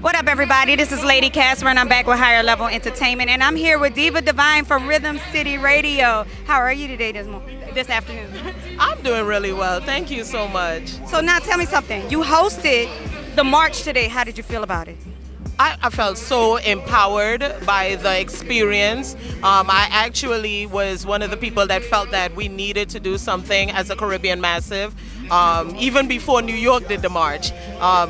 What up, everybody? This is Lady Casper, and I'm back with Higher Level Entertainment, and I'm here with Diva Divine from Rhythm City Radio. How are you today this afternoon? I'm doing really well. Thank you so much. So now tell me something. You hosted the march today. How did you feel about it? I felt so empowered by the experience. I actually was one of the people that felt that we needed to do something as a Caribbean massive. Even before New York did the march,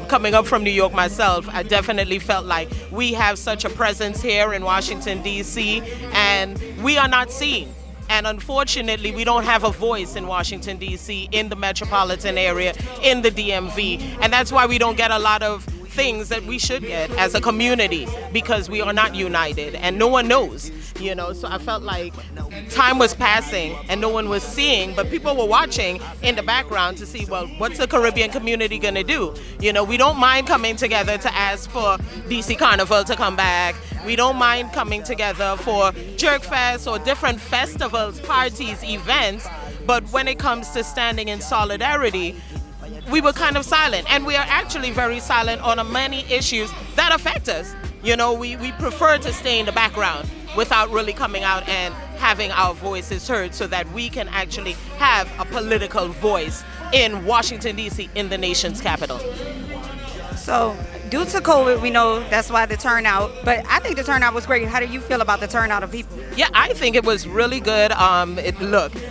coming up from New York myself, I definitely felt like we have such a presence here in Washington, D.C., and we are not seen. And unfortunately, we don't have a voice in Washington, D.C., in the metropolitan area, in the DMV. And that's why we don't get a lot of things that we should get as a community, because we are not united and no one knows, so I felt like time was passing and no one was seeing, but people were watching in the background to see, well, what's the Caribbean community going to do? We don't mind coming together to ask for DC Carnival to come back. We don't mind coming together for Jerk Fest or different festivals, parties, events, but when it comes to standing in solidarity, we were kind of silent, and we are actually very silent on many issues that affect us. We prefer to stay in the background without really coming out and having our voices heard so that we can actually have a political voice in Washington, D.C., in the nation's capital. So due to COVID, we know that's why the turnout, but I think the turnout was great. How do you feel about the turnout of people? Yeah, I think it was really good.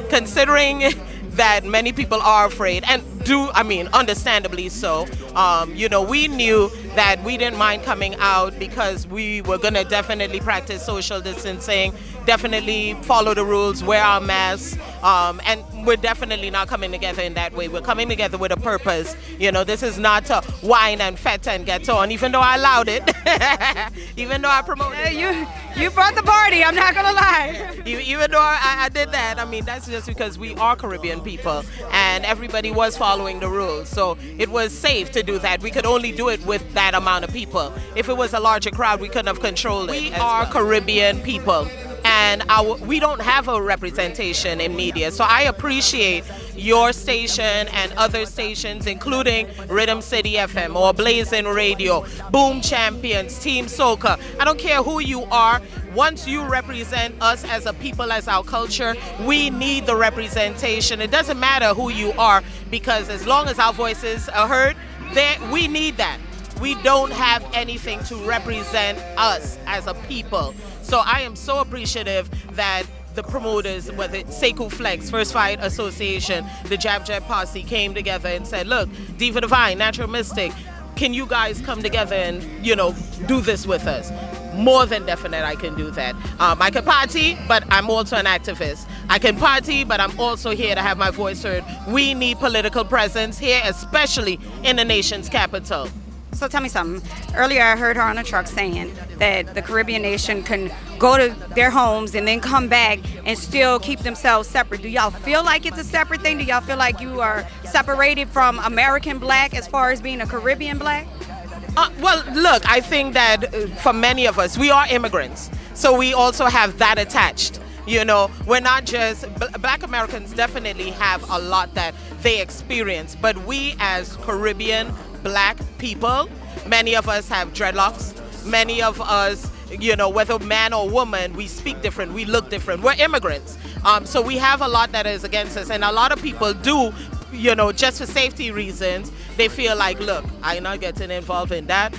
Considering that many people are afraid, and understandably so. We knew that we didn't mind coming out because we were going to definitely practice social distancing, definitely follow the rules, wear our masks, and we're definitely not coming together in that way. We're coming together with a purpose. This is not to whine and fete and get on, even though I allowed it, even though I promoted it. You brought the party, I'm not going to lie. Even though I did that, that's just because we are Caribbean people and everybody was following the rules. So it was safe to do that. We could only do it with that amount of people. If it was a larger crowd, we couldn't have controlled it. We are Caribbean people, and we don't have a representation in media. So I appreciate your station and other stations, including Rhythm City FM or Blazing Radio, Boom Champions, Team Soca. I don't care who you are. Once you represent us as a people, as our culture, we need the representation. It doesn't matter who you are, because as long as our voices are heard, we need that. We don't have anything to represent us as a people. So I am so appreciative that the promoters, whether it's SekouFlex, First Fight Association, the Jab Posse came together and said, look, Diva Divine, Natural Mystic, can you guys come together and, do this with us? More than definite I can do that. I can party, but I'm also an activist. I can party, but I'm also here to have my voice heard. We need political presence here, especially in the nation's capital. So tell me something. Earlier I heard her on a truck saying that the Caribbean nation can go to their homes and then come back and still keep themselves separate. Do y'all feel like it's a separate thing? Do y'all feel like you are separated from American Black as far as being a Caribbean Black? Well, look, I think that for many of us, we are immigrants. So we also have that attached. We're not just, Black Americans definitely have a lot that they experience, but we as Caribbean Black people, many of us have dreadlocks. Many of us, whether man or woman, we speak different, we look different. We're immigrants. So we have a lot that is against us, and a lot of people do, just for safety reasons, they feel like, look, I'm not getting involved in that.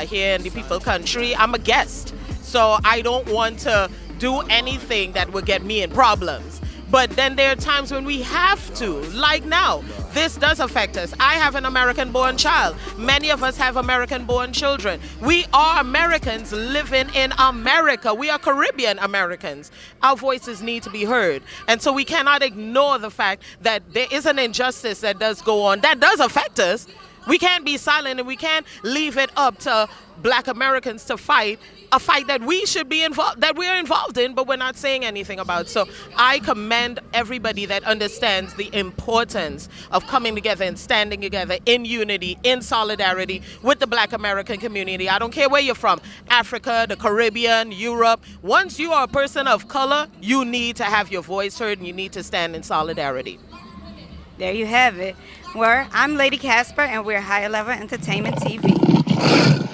Here in the people country, I'm a guest. So I don't want to do anything that would get me in problems. But then there are times when we have to, like now. This does affect us. I have an American-born child. Many of us have American-born children. We are Americans living in America. We are Caribbean Americans. Our voices need to be heard. And so we cannot ignore the fact that there is an injustice that does go on, that does affect us. We can't be silent, and we can't leave it up to Black Americans to fight a fight that we should be involved, that we're involved in, but we're not saying anything about. So I commend everybody that understands the importance of coming together and standing together in unity, in solidarity with the Black American community. I don't care where you're from, Africa, the Caribbean, Europe. Once you are a person of color, you need to have your voice heard, and you need to stand in solidarity. There you have it. Well, I'm Lady Casper, and we're Higher Level Entertainment TV.